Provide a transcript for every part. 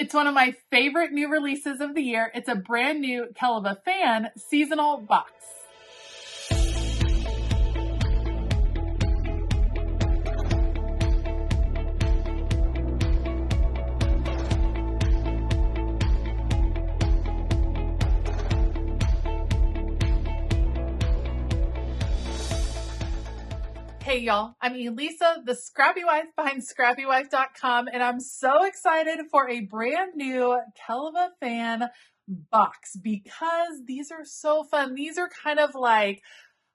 It's one of my favorite new releases of the year. It's a brand new Kellofaplan seasonal box. Hey y'all, I'm Elisa, the Scrappy Wife behind ScrappyWife.com, and I'm so excited for a brand new Kellofaplan box because these are so fun. These are kind of like,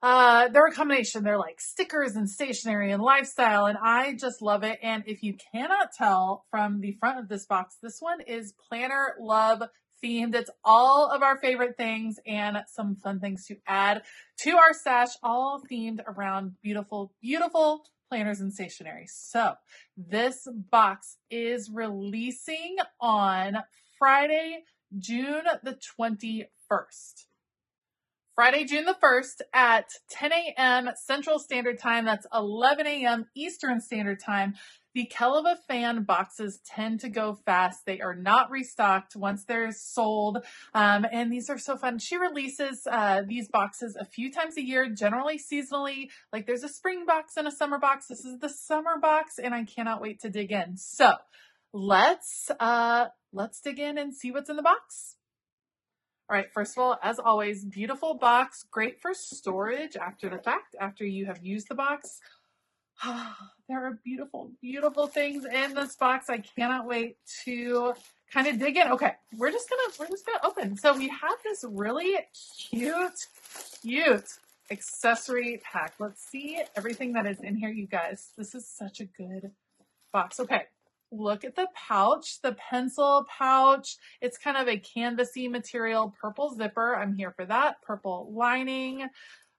they're a combination. They're like stickers and stationery and lifestyle, and I just love it. And if you cannot tell from the front of this box, this one is Planner Love themed. It's all of our favorite things and some fun things to add to our stash, all themed around beautiful, beautiful planners and stationery. So this box is releasing on Friday, June the 21st. Friday, June the 1st at 10 a.m. Central Standard Time. That's 11 a.m. Eastern Standard Time. The Kellofaplan boxes tend to go fast. They are not restocked once they're sold. And these are so fun. She releases these boxes a few times a year, generally seasonally. Like there's a spring box and a summer box. This is the summer box, and I cannot wait to dig in. So let's dig in and see what's in the box. All right, first of all, as always, beautiful box, great for storage after the fact, after you have used the box. There are beautiful, beautiful things in this box. I cannot wait to kind of dig in. Okay, we're just gonna open. So we have this really cute accessory pack. Let's see everything that is in here, you guys. This is such a good box. Okay. Look at the pouch, the pencil pouch. It's kind of a canvasy material, purple zipper. I'm here for that. Purple lining.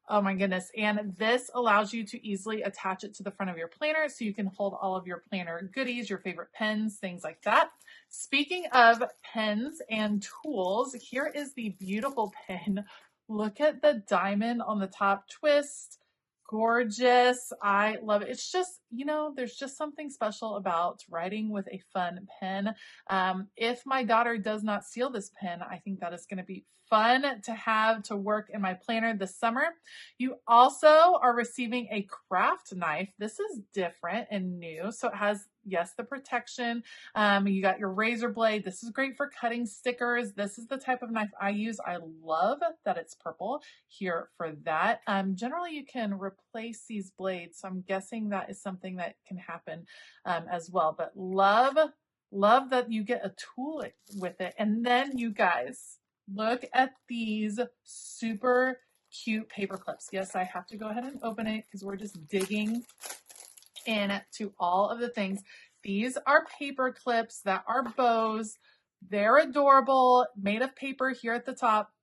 Oh my goodness. And this allows you to easily attach it to the front of your planner so you can hold all of your planner goodies, your favorite pens, things like that. Speaking of pens and tools, here is the beautiful pen. Look at the diamond on the top twist. Gorgeous. I love it. It's just, you know, there's just something special about writing with a fun pen. If my daughter does not steal this pen, I think that is going to be fun to have to work in my planner this summer. You also are receiving a craft knife. This is different and new. So it has, yes, the protection. You got your razor blade. This is great for cutting stickers. This is the type of knife I use. I love that it's purple here for that. Generally you can replace these blades. So I'm guessing that is something that can happen as well, but love that you get a tool with it. And then you guys, look at these super cute paper clips. Yes, I have to go ahead and open it because we're just digging into all of the things. These are paper clips that are bows. They're adorable, made of paper here at the top.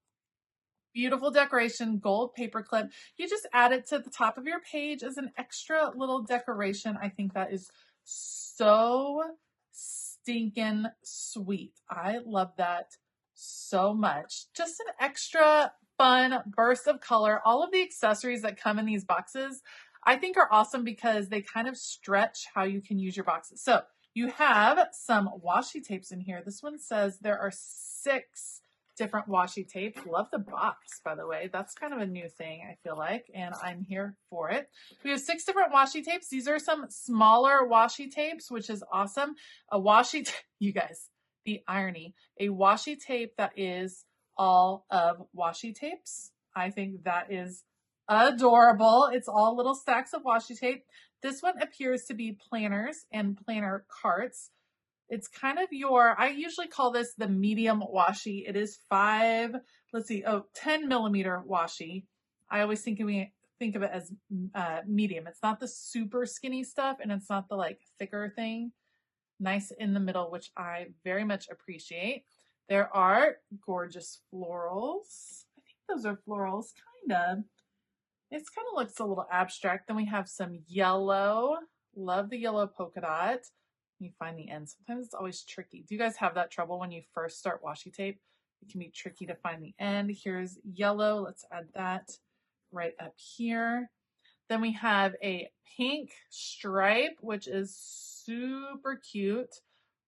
Beautiful decoration, gold paper clip. You just add it to the top of your page as an extra little decoration. I think that is so stinking sweet. I love that so much. Just an extra fun burst of color. All of the accessories that come in these boxes, I think are awesome because they kind of stretch how you can use your boxes. So you have some washi tapes in here. This one says there are 6 different washi tapes. Love the box, by the way. That's kind of a new thing, I feel like, and I'm here for it. We have 6 different washi tapes. These are some smaller washi tapes, which is awesome. A washi tape, you guys, the irony, a washi tape that is all of washi tapes. I think that is adorable. It's all little stacks of washi tape. This one appears to be planners and planner carts. It's kind of I usually call this the medium washi. It is 10 millimeter washi. I always think of it as medium. It's not the super skinny stuff, and it's not the like thicker thing. Nice in the middle, which I very much appreciate. There are gorgeous florals. I think those are florals, kind of. It kind of looks a little abstract. Then we have some yellow. Love the yellow polka dot. You find the end. Sometimes it's always tricky. Do you guys have that trouble when you first start washi tape? It can be tricky to find the end. Here's yellow. Let's add that right up here. Then we have a pink stripe, which is super cute.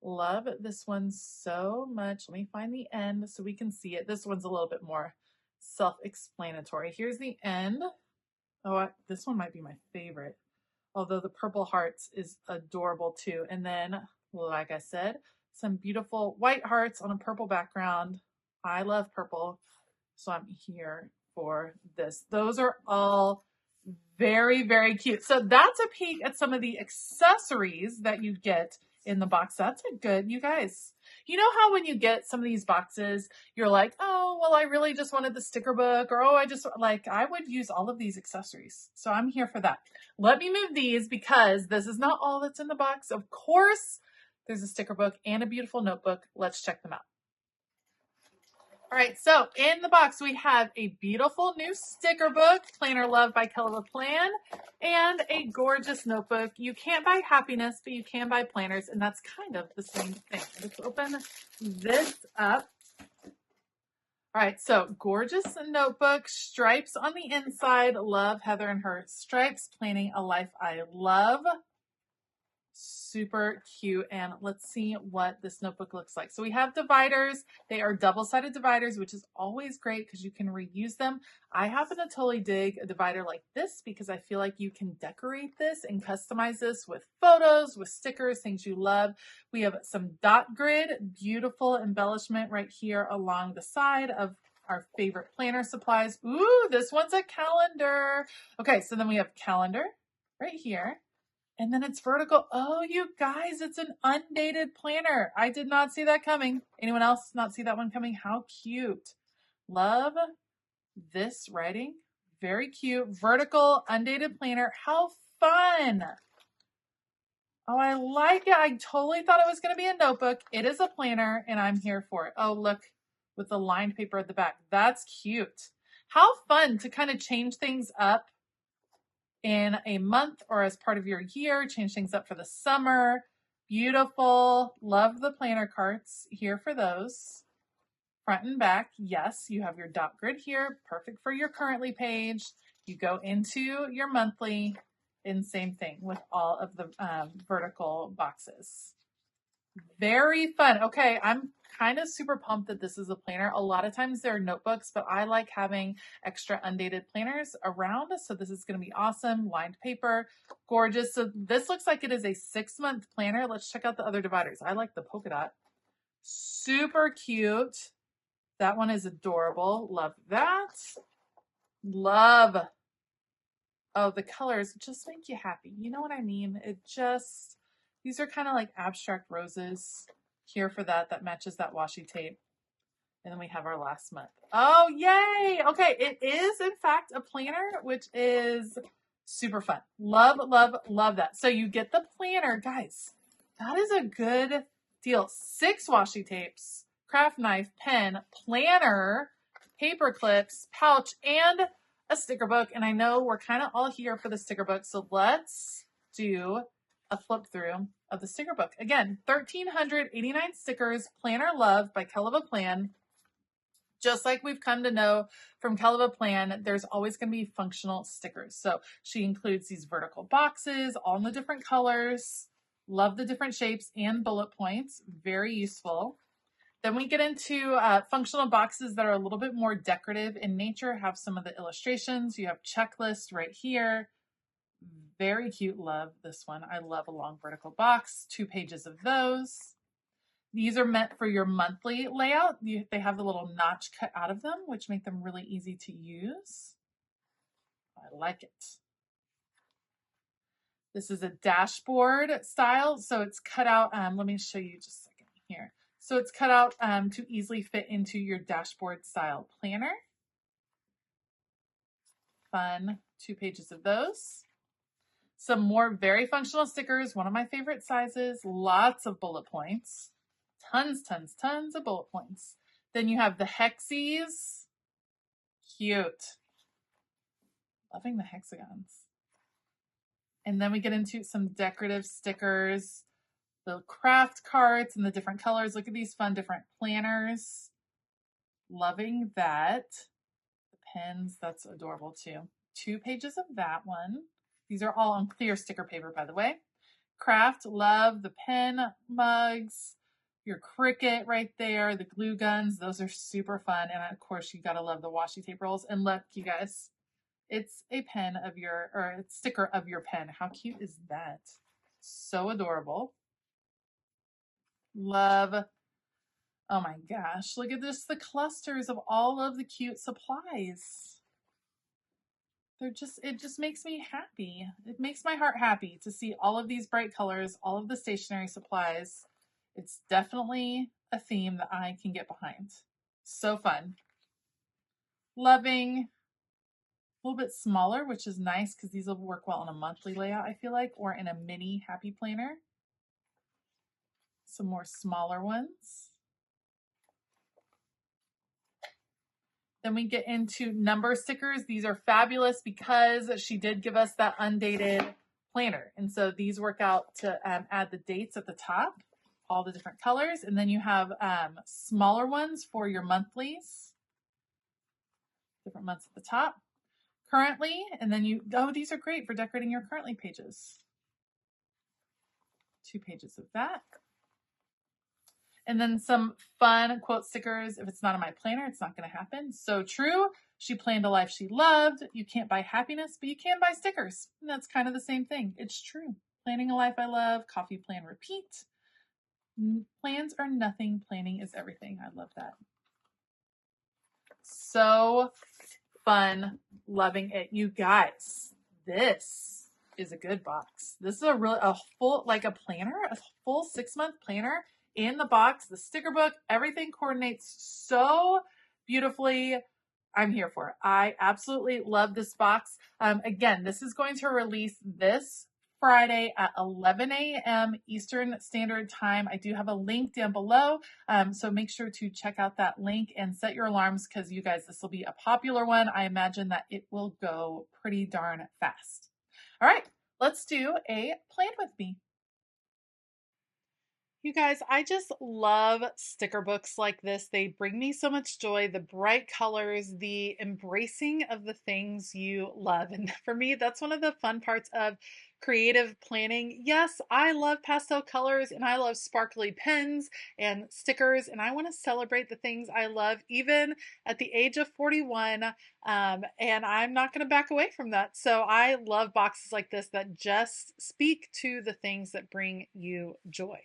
Love this one so much. Let me find the end so we can see it. This one's a little bit more self-explanatory. Here's the end. Oh, this one might be my favorite. Although the purple hearts is adorable too. And then, like I said, some beautiful white hearts on a purple background. I love purple, so I'm here for this. Those are all very, very cute. So that's a peek at some of the accessories that you get in the box. That's a good, you guys. You know how when you get some of these boxes, you're like, oh, well, I really just wanted the sticker book, or, oh, I would use all of these accessories. So I'm here for that. Let me move these because this is not all that's in the box. Of course, there's a sticker book and a beautiful notebook. Let's check them out. All right, so in the box, we have a beautiful new sticker book, Planner Love by Kellofaplan, and a gorgeous notebook. You can't buy happiness, but you can buy planners, and that's kind of the same thing. Let's open this up. All right, so gorgeous notebook, stripes on the inside. Love Heather and her stripes, planning a life I love. Super cute. And let's see what this notebook looks like. So we have dividers. They are double-sided dividers, which is always great because you can reuse them. I happen to totally dig a divider like this because I feel like you can decorate this and customize this with photos, with stickers, things you love. We have some dot grid, beautiful embellishment right here along the side of our favorite planner supplies. Ooh, this one's a calendar. Okay, so then we have calendar right here. And then it's vertical. Oh, you guys, it's an undated planner. I did not see that coming. Anyone else not see that one coming? How cute. Love this writing. Very cute. Vertical, undated planner. How fun. Oh, I like it. I totally thought it was going to be a notebook. It is a planner, and I'm here for it. Oh, look, with the lined paper at the back. That's cute. How fun to kind of change things up in a month or as part of your year, change things up for the summer. Beautiful. Love the planner cards here for those. Front and back. Yes, you have your dot grid here. Perfect for your currently page. You go into your monthly and same thing with all of the vertical boxes. Very fun. Okay, I'm kind of super pumped that this is a planner. A lot of times there are notebooks, but I like having extra undated planners around. So this is going to be awesome. Lined paper, gorgeous. So this looks like it is a 6-month planner. Let's check out the other dividers. I like the polka dot. Super cute. That one is adorable. Love that. Love. Oh, the colors just make you happy. You know what I mean? These are kind of like abstract roses. Here for that matches that washi tape. And then we have our last month. Oh, yay. Okay, it is in fact a planner, which is super fun. Love, love, love that. So you get the planner, guys. That is a good deal. 6 washi tapes, craft knife, pen, planner, paper clips, pouch, and a sticker book. And I know we're kind of all here for the sticker book. So let's do a flip through of the sticker book. Again, 1,389 stickers, Planner Love by Kellofaplan. Just like we've come to know from Kellofaplan, there's always going to be functional stickers. So she includes these vertical boxes, all in the different colors. Love the different shapes and bullet points. Very useful. Then we get into functional boxes that are a little bit more decorative in nature, have some of the illustrations. You have checklists right here. Very cute. Love this one. I love a long vertical box. 2 pages of those. These are meant for your monthly layout. They have the little notch cut out of them, which make them really easy to use. I like it. This is a dashboard style. So it's cut out. Let me show you just a second here. So it's cut out to easily fit into your dashboard style planner. Fun. 2 pages of those. Some more very functional stickers, one of my favorite sizes, lots of bullet points, tons of bullet points. Then you have the hexies, cute, loving the hexagons. And then we get into some decorative stickers, the craft cards and the different colors. Look at these fun different planners, loving that. The pens, that's adorable too. 2 pages of that one. These are all on clear sticker paper, by the way. Craft, love the pen mugs. your Cricut right there, the glue guns, those are super fun. And of course, you gotta love the washi tape rolls. And look, you guys, it's a pen of your, or a sticker of your pen. How cute is that? So adorable. Love. Oh my gosh, look at this, the clusters of all of the cute supplies. It just makes me happy. It makes my heart happy to see all of these bright colors, all of the stationery supplies. It's definitely a theme that I can get behind. So fun. Loving. A little bit smaller, which is nice because these will work well on a monthly layout, I feel like, or in a mini happy planner. Some more smaller ones. Then we get into number stickers. These are fabulous because she did give us that undated planner. And so these work out to add the dates at the top, all the different colors. And then you have smaller ones for your monthlies, different months at the top. Currently, and then these are great for decorating your currently pages. 2 pages of that. And then some fun quote stickers. If it's not in my planner, it's not going to happen. So true. She planned a life she loved. You can't buy happiness, but you can buy stickers. And that's kind of the same thing. It's true. Planning a life I love. Coffee, plan, repeat. Plans are nothing. Planning is everything. I love that. So fun. Loving it. You guys, this is a good box. This is a full, like a planner, a full 6-month planner. In the box, the sticker book, everything coordinates so beautifully. I'm here for it. I absolutely love this box. Again, this is going to release this Friday at 11 a.m. Eastern Standard Time. I do have a link down below, so make sure to check out that link and set your alarms because you guys, this will be a popular one. I imagine that it will go pretty darn fast. All right, let's do a plan with me. You guys, I just love sticker books like this. They bring me so much joy. The bright colors, the embracing of the things you love. And for me, that's one of the fun parts of creative planning. Yes, I love pastel colors and I love sparkly pens and stickers, and I want to celebrate the things I love even at the age of 41. And I'm not going to back away from that. So I love boxes like this that just speak to the things that bring you joy.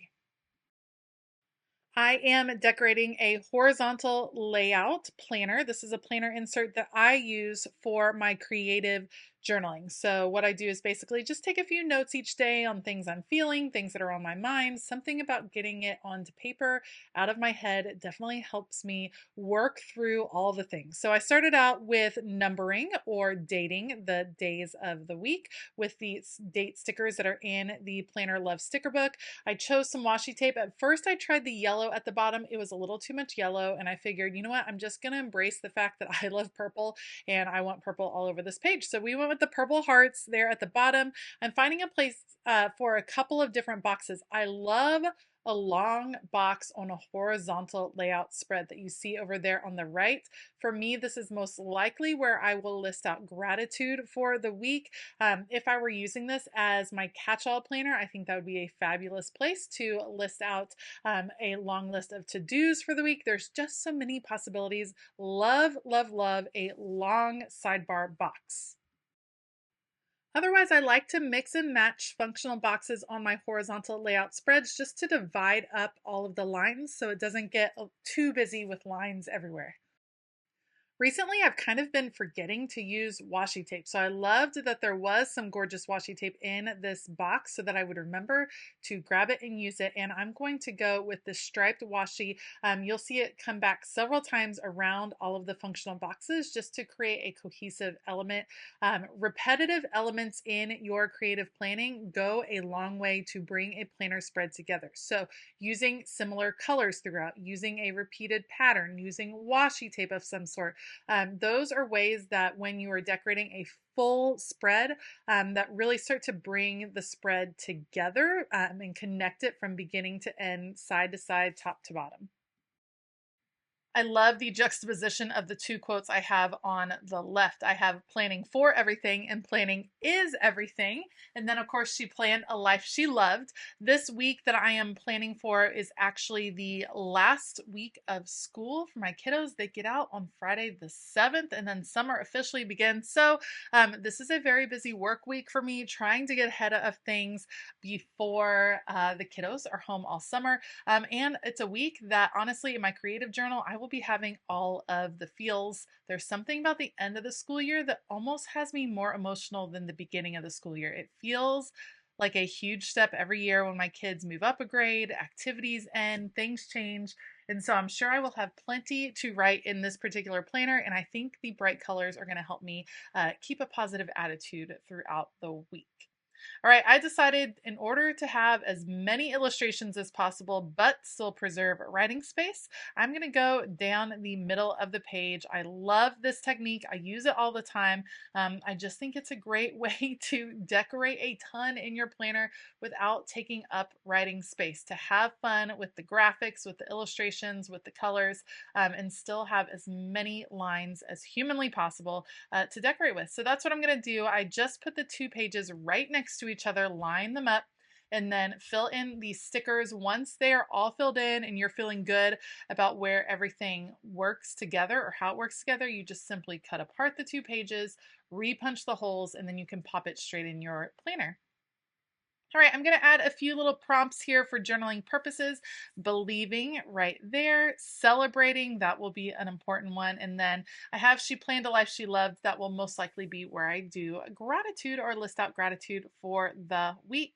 I am decorating a horizontal layout planner. This is a planner insert that I use for my creative journaling. So what I do is basically just take a few notes each day on things I'm feeling, things that are on my mind. Something about getting it onto paper, out of my head, definitely helps me work through all the things. So I started out with numbering or dating the days of the week with the date stickers that are in the Planner Love sticker book. I chose some washi tape. At first I tried the yellow at the bottom. It was a little too much yellow, and I figured, you know what, I'm just going to embrace the fact that I love purple and I want purple all over this page. So we went with the purple hearts there at the bottom. I'm finding a place for a couple of different boxes. I love a long box on a horizontal layout spread that you see over there on the right. For me, this is most likely where I will list out gratitude for the week. If I were using this as my catch-all planner, I think that would be a fabulous place to list out a long list of to-dos for the week. There's just so many possibilities. Love, love, love a long sidebar box. Otherwise, I like to mix and match functional boxes on my horizontal layout spreads just to divide up all of the lines so it doesn't get too busy with lines everywhere. Recently, I've kind of been forgetting to use washi tape, so I loved that there was some gorgeous washi tape in this box so that I would remember to grab it and use it, and I'm going to go with the striped washi. You'll see it come back several times around all of the functional boxes just to create a cohesive element. Repetitive elements in your creative planning go a long way to bring a planner spread together. So using similar colors throughout, using a repeated pattern, using washi tape of some sort, those are ways that when you are decorating a full spread, that really start to bring the spread together and connect it from beginning to end, side to side, top to bottom. I love the juxtaposition of the two quotes I have on the left. I have planning for everything and planning is everything. And then, of course, she planned a life she loved. This week that I am planning for is actually the last week of school for my kiddos. They get out on Friday the 7th, and then summer officially begins. So this is a very busy work week for me, trying to get ahead of things before the kiddos are home all summer. And it's a week that honestly in my creative journal, I will be having all of the feels. There's something about the end of the school year that almost has me more emotional than the beginning of the school year. It feels like a huge step every year when my kids move up a grade, activities end, things change. And so I'm sure I will have plenty to write in this particular planner. And I think the bright colors are going to help me keep a positive attitude throughout the week. All right, I decided in order to have as many illustrations as possible, but still preserve writing space, I'm going to go down the middle of the page. I love this technique. I use it all the time. I just think it's a great way to decorate a ton in your planner without taking up writing space, to have fun with the graphics, with the illustrations, with the colors, and still have as many lines as humanly possible to decorate with. So that's what I'm going to do. I just put the two pages right next to each other, line them up, and then fill in these stickers. Once they are all filled in and you're feeling good about where everything works together or how it works together, you just simply cut apart the two pages, repunch the holes, and then you can pop it straight in your planner. All right, I'm going to add a few little prompts here for journaling purposes. Believing right there, celebrating, that will be an important one. And then I have she planned a life she loved. That will most likely be where I do gratitude or list out gratitude for the week.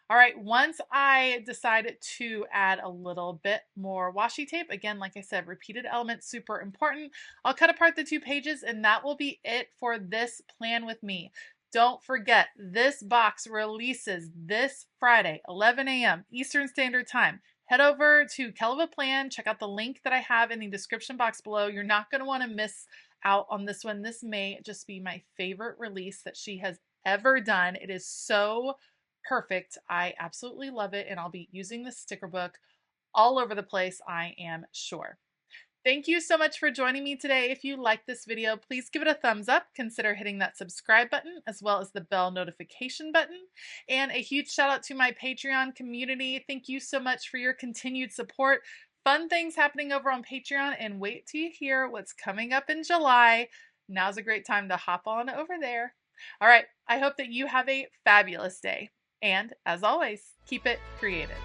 All right, once I decide to add a little bit more washi tape, again, like I said, repeated elements, super important. I'll cut apart the two pages and that will be it for this plan with me. Don't forget, this box releases this Friday, 11 a.m. Eastern Standard Time. Head over to Kellofaplan, check out the link that I have in the description box below. You're not going to want to miss out on this one. This may just be my favorite release that she has ever done. It is so perfect. I absolutely love it, and I'll be using this sticker book all over the place, I am sure. Thank you so much for joining me today. If you liked this video, please give it a thumbs up. Consider hitting that subscribe button as well as the bell notification button. And a huge shout out to my Patreon community. Thank you so much for your continued support. Fun things happening over on Patreon, and wait till you hear what's coming up in July. Now's a great time to hop on over there. All right, I hope that you have a fabulous day. And as always, keep it creative.